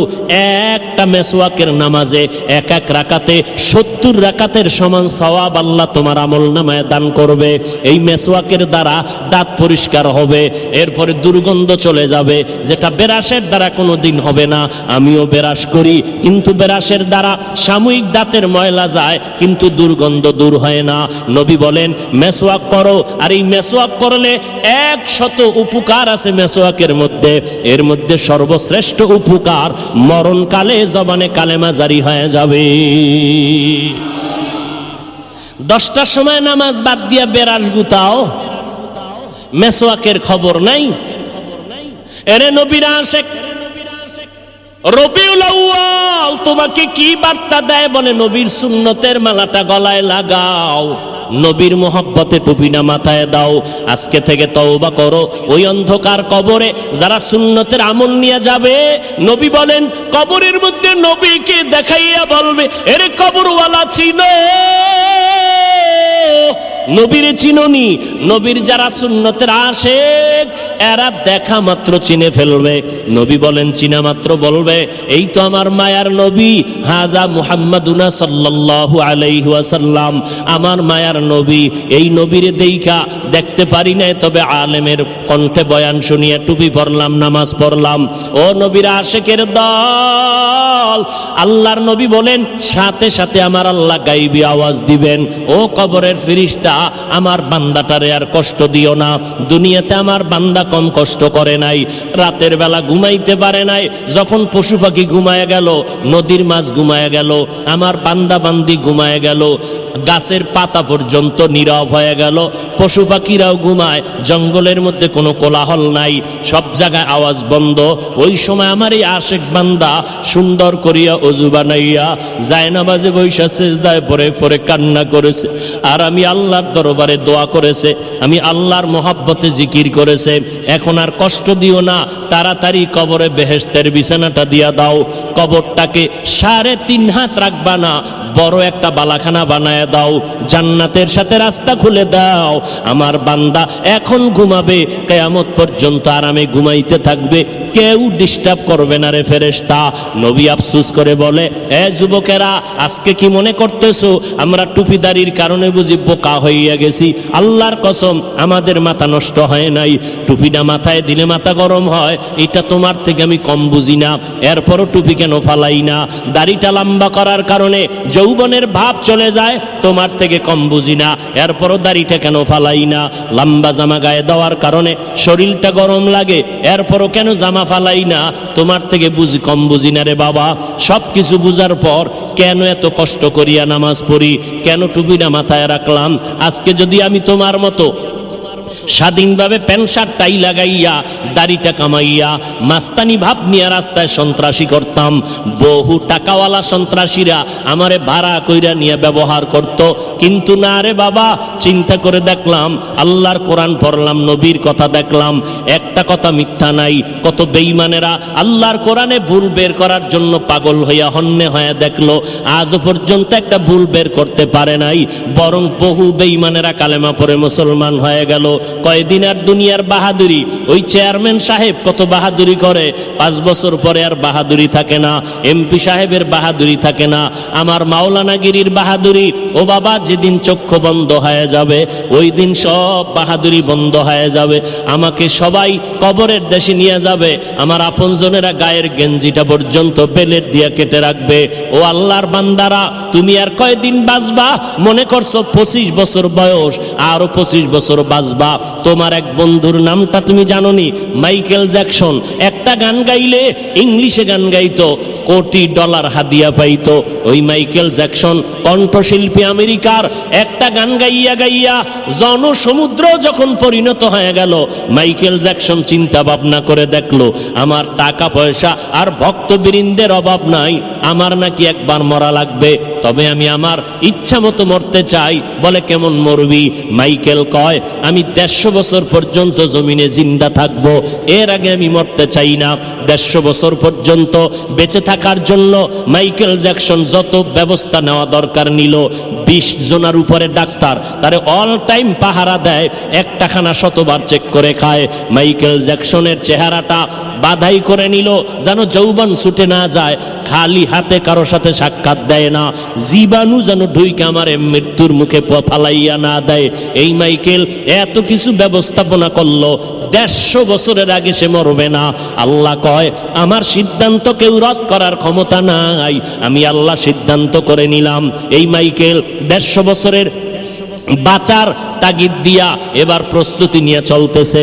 একটা মেসওয়াকের নামাজে এক এক রাকাতে 70 রাকাতের সমান সওয়াব আল্লাহ তোমার আমল নামায় দান করবে। এই মেসওয়াকের দ্বারা দাঁত পরিষ্কার হবে, এরপরে দুর্গন্ধ চলে যাবে, যেটা বেরাসের দ্বারা কোনো দিন হবে না। আমিও বেরাস করি, কিন্তু বেরাসের দ্বারা সাময়িক দাঁতের ময়লা যায়, কিন্তু দুর্গন্ধ দূর হয় না। নবী বলেন মেসওয়াক করো, আর এই মেসওয়াক করলে 100 উপকার আছে মেসওয়াকের মধ্যে। এর মধ্যে সর্বশ্রেষ্ঠ উপকার, মরণকালে জবানে কালেমা জারি হয়ে যাবে। 10টার সময় নামাজ বাদ দিয়া বেরাস গুতাও, মেসওয়াকের খবর নাই। এরে নবীর আশিক, রবিউল আউয়াল তোমাকে কি বার্তা দেয়? বলে নবীর সুন্নতের মালাটা গলায় লাগাও, নবীর মোহব্বতে টুপিনা মাথায় দাও। আজকে থেকে তওবা করো। ওই অন্ধকার কবরে যারা সুন্নতের আমল নিয়ে যাবে, নবী বলেন কবরের মধ্যে নবীকে দেখাইয়া বলবে, এরে কবরওয়ালা চিনো, নবীরে চিনোনি? নবীর যারা সুন্নতের আশিক, এরা দেখা মাত্র চিনে ফেলবে। নবী বলেন চিনা মাত্র বলবে, এই তো আমার মায়ার নবী, হাজা মুহাম্মাদুনা সাল্লাল্লাহু আলাইহি ওয়াসাল্লাম, আমার মায়ার নবী। এই নবীরে দেইখা দেখতে পারি নাই, তবে আলেমের কণ্ঠে বয়ান শুনিয়ে টুপি পরলাম, নামাজ পড়লাম। ও নবীর আশিকের দল, আল্লাহর নবী বলেন সাথে সাথে আমার আল্লাহ গাইবী আওয়াজ দিবেন, ও কবরের ফেরেশতা, আমার বান্দাটারে আর কষ্ট দিও না। দুনিয়াতে আমার বান্দা কম কষ্ট করে নাই, রাতের বেলা ঘুমাইতে পারে নাই, যখন পশু পাখি ঘুমায় গেল, নদীর মাছ ঘুমায় গেল, আমার বান্দা বান্দি ঘুমায় গেল, গাছের পাতা পর্যন্ত নীরব হয়ে গেল, পশু পাখিরাও ঘুমায়, জঙ্গলের মধ্যে কোনো কোলাহল নাই, সব জায়গায় আওয়াজ বন্ধ। ওই সময় আমার এই আশিক বান্দা সুন্দর করিয়া অজু বানাইয়া জায়নামাজে বৈশা সেজদায় পড়ে পড়ে কান্না করেছে, আর আমি আল্লাহর দরবারে দোয়া করেছে, আমি আল্লাহর মোহাব্বতে জিকির করেছে। এখন আর কষ্ট দিও না, তাড়াতাড়ি কবরে বেহেশতের বিছানাটা দিয়া দাও। কবরটাকে 3.5 হাত রাখবা না, বড় একটা বালাখানা বানায় দাও, জান্নাতের সাথে রাস্তা খুলে দাও। আমার বান্দা এখন ঘুমাবে, কিয়ামত পর্যন্ত আরামে ঘুমাইতে থাকবে, কেউ ডিস্টার্ব করবে না রে ফেরেশতা। নবী আফসোস করে বলে, এ যুবকেরা, আজকে কি মনে করতেছো আমরা টুপিদারির কারণে বুঝি বোকা হইয়া গেছি? আল্লাহর কসম, আমাদের মাথা নষ্ট হয় নাই। টুপিটা মাথায় দিলে মাথা গরম হয়, এটা তোমার থেকে আমি কম বুঝি না, এরপরও টুপি কেন ফালাই না? দাড়িটা লম্বা করার কারণে যৌবনের ভাব চলে যায়, তোমার থেকে কম বুঝি না, এরপরও দাড়িটা কেন ফালাই না? লম্বা জামা গায়ে দেওয়ার কারণে শরীরটা গরম লাগে, এরপরও কেন জামা ফালাই না? তোমার থেকে কম বুঝি না রে বাবা। সব কিছু বুঝার পর কেন এত কষ্ট করিয়া নামাজ পড়ি, কেন টুপিটা মাথায় রাখলাম? আজকে যদি আমি তোমার মতো স্বাধীনভাবে প্যান্ট শার্ট টাই লাগাইয়া দাড়িটা কামাইয়া মাস্তানি ভাব নিয়ে রাস্তায় সন্ত্রাসী করতাম, বহু টাকাওয়ালা সন্ত্রাসীরা আমারে ভাড়া কইরা নিয়ে ব্যবহার করত। কিন্তু না রে বাবা, চিন্তা করে দেখলাম, আল্লাহর কোরআন পড়লাম, নবীর কথা দেখলাম, একটা কথা মিথ্যা নাই। কত বেঈমানেরা আল্লাহর কোরআনে ভুল বের করার জন্য পাগল হইয়া হন্যে হয়ে দেখলো, আজও পর্যন্ত একটা ভুল বের করতে পারে নাই, বরং বহু বেঈমানেরা কালেমা পড়ে মুসলমান হয়ে গেল। কয়দিন আর দুনিয়ার বাহাদুরি, ওই চেয়ারম্যান সাহেব কত বাহাদুরি করে, 5 বছর পরে আর বাহাদুরি থাকে না, এমপি সাহেবের বাহাদুরি থাকে না, আমার মাওলানাগিরির বাহাদুরি, ও বাবা যেদিন চক্ষু বন্ধ হয়ে যাবে ওই দিন সব বাহাদুরি বন্ধ হয়ে যাবে। আমাকে সবাই কবরের দেশে নিয়ে যাবে, আমার আপনজনেরা গায়ের গেঞ্জিটা পর্যন্ত বেলেট দিয়ে কেটে রাখবে। ও আল্লাহর বান্দারা, তুমি আর কয়দিন বাঁচবা? মনে করছো 25 বছর বয়স, আরো 25 বছর বাঁচবা। তোমার এক বন্ধুর নামটা তুমি জানোনি? Michael Jackson. একটা গান গাইলে, ইংলিশে গান গাইতো, $1 কোটি হাদিয়া পাইতো। ওই মাইকেল জ্যাকসন কণ্ঠশিল্পী আমেরিকার, একটা গান গাইয়া গাইয়া জনসমুদ্র যখন পরিণত হয়ে গেল, মাইকেল জ্যাকসন চিন্তা ভাবনা করে দেখলো, আমার টাকা পয়সা আর ভক্তবৃন্দের অভাব নাই, আমার নাকি একবার মরা লাগবে, তবে আমি আমার ইচ্ছা মতো মরতে চাই। বলে কেমন মরবি? মাইকেল কয়, আমি 150 বছর পর্যন্ত জমিনে জিন্দা থাকবো, এর আগে আমি মরতে চাই না। 150 বছর পর্যন্ত বেঁচে থাকার জন্য মাইকেল জ্যাকসন যত ব্যবস্থা নেওয়া দরকার নিল। 20 জনের উপরে ডাক্তার তারে অল টাইম পাহারা দেয়, একটা খানা শতবার চেক করে খায়। মাইকেল জ্যাকসনের চেহারাটা বাধাই করে নিল যেন যৌবন ছুটে না যায়, খালি হাতে কারো সাথে সাক্ষাৎ দেয় না, জীবাণু যেন ঢুইকে আমার মৃত্যুর মুখে ফালাইয়া না দেয়। এই মাইকেল এত কিছু ব্যবস্থাপনা করলো, 150 বছরের আগে সে মরবে না। আল্লাহ কয়, আমার সিদ্ধান্ত কেউ রদ করার ক্ষমতা নাই, আমি আল্লাহ সিদ্ধান্ত করে নিলাম। এই মাইকেল 150 বছরের বাঁচার তাগিদ দিয়া এবার প্রস্তুতি নিয়ে চলতেছে,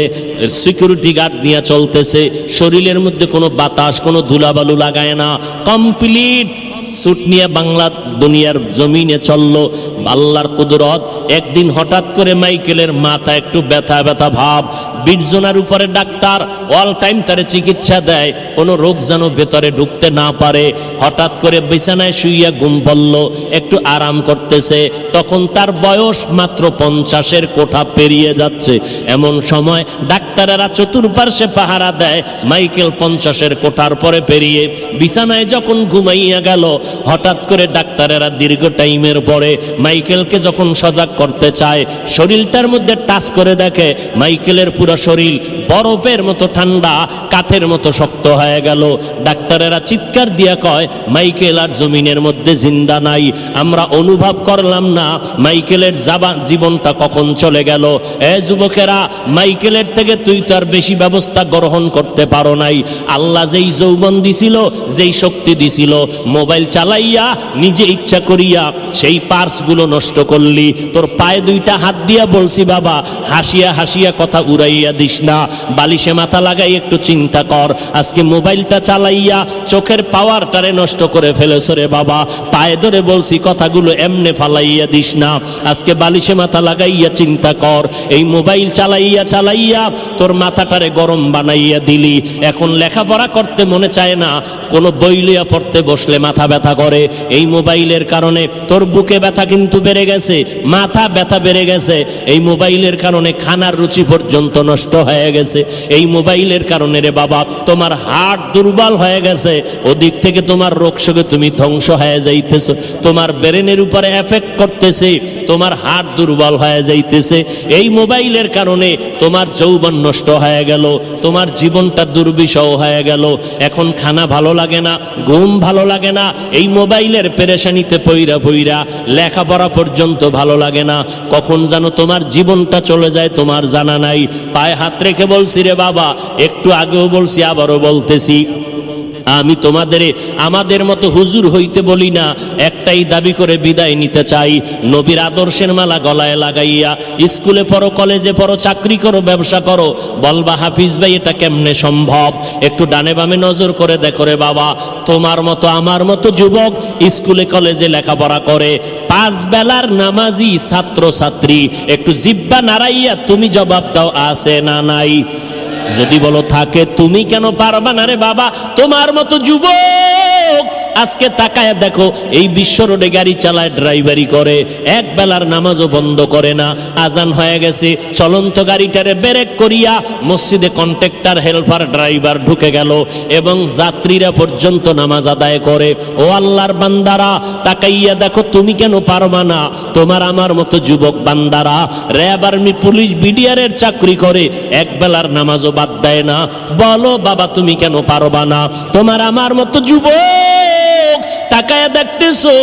সিকিউরিটি গার্ড নিয়ে চলতেছে, শরীরের মধ্যে কোনো বাতাস, কোনো ধুলাবালু লাগায় না, কমপ্লিট সুট নিয়ে বাংলা দুনিয়ার জমিনে চললো। আল্লাহর কুদরত, একদিন হঠাৎ করে মাইকেলের মাথা একটু ব্যথা ব্যথা ভাব, 20 জনের উপরে ডাক্তার অল টাইম তারে চিকিৎসা দেয়, কোনো রোগ যেন ভেতরে ঢুকতে না পারে। হঠাৎ করে বিছানায় শুইয়া ঘুম পড়ল, একটু আরাম করতেছে, তখন তার বয়স মাত্র 50-এর কোঠা পেরিয়ে যাচ্ছে। এমন সময় ডাক্তারেরা চতুর্পার্শ্বে পাহারা দেয়, মাইকেল 50-এর কোঠার পরে পেরিয়ে বিছানায় যখন ঘুমাইয়া গেল, হঠাৎ করে ডাক্তারেরা দীর্ঘ টাইমের পরে মাইকেলকে যখন সজাগ করতে চায়, শরীরটার মধ্যে টাচ করে দেখে মাইকেলের পুরো শরীর বরফের মতো ঠান্ডা, কাঠের মতো শক্ত হয়ে গেল। ডাক্তারেরা চিৎকার দিয়া কয়, মাইকেল আর জমিনের মধ্যে জিন্দা নাই, আমরা অনুভব করলাম না মাইকেলের জীবনটা কখন চলে গেল। এ যুবকেরা, মাইকেলের থেকে তুই তো আর বেশি ব্যবস্থা গ্রহণ করতে পারো নাই। আল্লাহ যেই যৌবন দিছিল, যেই শক্তি দিছিল, মোবাইল চালাইয়া নিজে ইচ্ছা করিয়া সেই পার্সগুলো নষ্ট করলি। তোর পায়ে 2টা হাত দিয়া বলছি, বাবা হাসিয়া হাসিয়া কথা উড়াইয়া দিস না, বালিশে মাথা লাগাই একটু চিন্তা কর। আজকে মোবাইলটা চালাইয়া চোখের পাওয়ারটারে নষ্ট করে ফেলেছ রে বাবা, পায়ে ধরে বলছি কথাগুলো এমনে ফালাইয়া দিস না, আজকে বালিশে মাথা লাগাইয়া চিন্তা কর। এই মোবাইল চালাইয়া চালাইয়া তোর মাথাটারে গরম বানাইয়া দিলি, এখন লেখাপড়া করতে মনে চায় না, কোনো বই লইয়া পড়তে বসলে মাথা ব্যথা করে। এই মোবাইলের কারণে তোর বুকে ব্যথা কিন্তু বেড়ে গেছে, মাথা ব্যথা বেড়ে গেছে। এই মোবাইলের কারণে খানার রুচি পর্যন্ত নষ্ট হয়ে গেছে। এই মোবাইলের কারণে রে বাবা তোমার হার্ট দুর্বল হয়ে গেছে, ওদিক থেকে তোমার রোগ শোকে তুমি ধ্বংস হয়ে যাইতেছ, তোমার ব্রেনের উপরে এফেক্ট করতেছে, তোমার হার্ট দুর্বল হয়ে যাইতেছে। এই মোবাইলের কারণে তোমার যৌবন নষ্ট হয়ে গেল, তোমার জীবনটা দুর্বিষহ হয়ে গেল। এখন খানা ভালো লাগে না, ঘুম ভালো লাগে না, এই মোবাইলের পেরেশানিতে পইরা পইরা লেখাপড়া পর্যন্ত ভালো লাগে না। কখন যেন তোমার জীবনটা চলে যায় তোমার জানা নাই। পায়ে হাত রেখে বলছি রে বাবা, একটু আগেও বলছি, আবারও বলতেছি, আমি তোমাদের আমাদের মতো হুজুর হইতে বলি না, একটাই দাবি করে বিদায় নিতে চাই, নবীর আদর্শের মালা গলায় লাগাইয়া স্কুলে পড়ো, কলেজে পড়ো, চাকরি করো, ব্যবসা করো, বলবা হাফিজ ভাই এটা কেমনে সম্ভব? একটু ডানে বামে নজর করে দেখো রে বাবা, তোমার মতো আমার মতো যুবক স্কুলে কলেজে লেখাপড়া করে, 5 বেলার নামাজি ছাত্র ছাত্রী, একটু জিব্বা নাড়াইয়া তুমি জবাব দাও, আছে না নাই? যদি বলো থাকে, তুমি কেন পারবা না রে বাবা? তোমার মতো যুবক আজকে তাকায় দেখো, এই বিশ্ব রোডে গাড়ি চালায়, ড্রাইভারি করে, এক বেলার নামাজও বন্ধ করে না। আজান হয়ে গেছে, চলন্ত গাড়িটারে ব্রেক করিয়া মসজিদে কন্ট্রাক্টর, হেল্পার, ড্রাইভার ঢুকে গেল এবং যাত্রীরা পর্যন্ত নামাজ আদায় করে। ও আল্লাহর বান্দারা, তাকাইয়া দেখো, তুমি কেন পারবা না? তোমার আমার মতো যুবক বান্দারা র্যাব, আর্মি, পুলিশ, বিডিআরের চাকরি করে, এক বেলার নামাজও বাদ দেয় না। বলো বাবা, তুমি কেন পারবা না? তোমার আমার মতো যুবক তাকায় দেখতেছো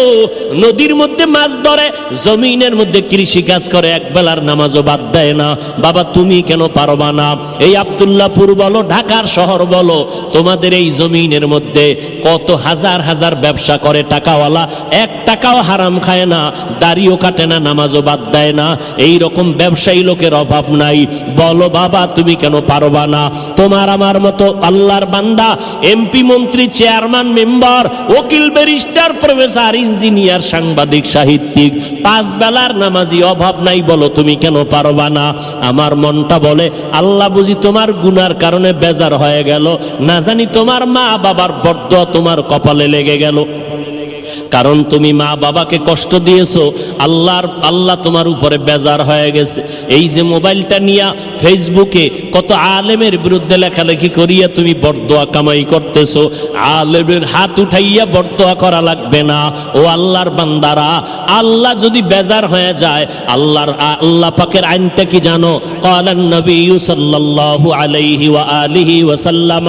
নদীর মধ্যে মাছ ধরে, জমিনের মধ্যে কৃষি কাজ করে, এক বেলার নামাজও বাদ দেয় না। বাবা তুমি কেন পারবা না? এই আব্দুল্লাহপুর বলো, ঢাকার শহর বলো, তোমাদের এই জমিনের মধ্যে কত হাজার হাজার ব্যবসা করে টাকাওয়ালা, এক টাকাও হারাম খায় না, দাড়িও কাটে না, নামাজও বাদ দেয় না। এই রকম ব্যবসায়ী লোকের অভাব নাই। বলো বাবা তুমি কেন পারবা না? তোমার আমার মতো আল্লাহর বান্দা, এমপি, মন্ত্রী, চেয়ারম্যান, মেম্বার, উকিল, ব্যারিস্টার, প্রফেসর, ইঞ্জিনিয়ার, সাংবাদিক, সাহিত্যিক, পাঁচ বেলার নামাজি, অভাব নাই। বলো তুমি কেন পারবা না? আমার মনটা বলে আল্লাহ বুঝি তোমার গুনার কারণে বেজার হয়ে গেল, না জানি তোমার মা বাবার বরদোয়া তোমার কপালে লেগে গেল। কারণ তুমি মা বাবাকে কষ্ট দিয়েছো, আল্লাহ তোমার উপরে বেজার হয়ে গেছে। এই যে মোবাইলটা নিয়া ফেসবুকে কত আলেমের বিরুদ্ধে লেখালেখি করিয়া তুমি বরদোয়া কামাই করতেছো, আলেমের হাত উঠাইয়া বরদোয়া করা লাগবে না। ও আল্লাহর বান্দারা, আল্লাহ যদি বেজার হয়ে যায়, আল্লাহ পাকের আইনটা কি জানো? ক্বালান নবী সাল্লাল্লাহু আলাইহি ওয়া আলিহি ওয়া সাল্লাম,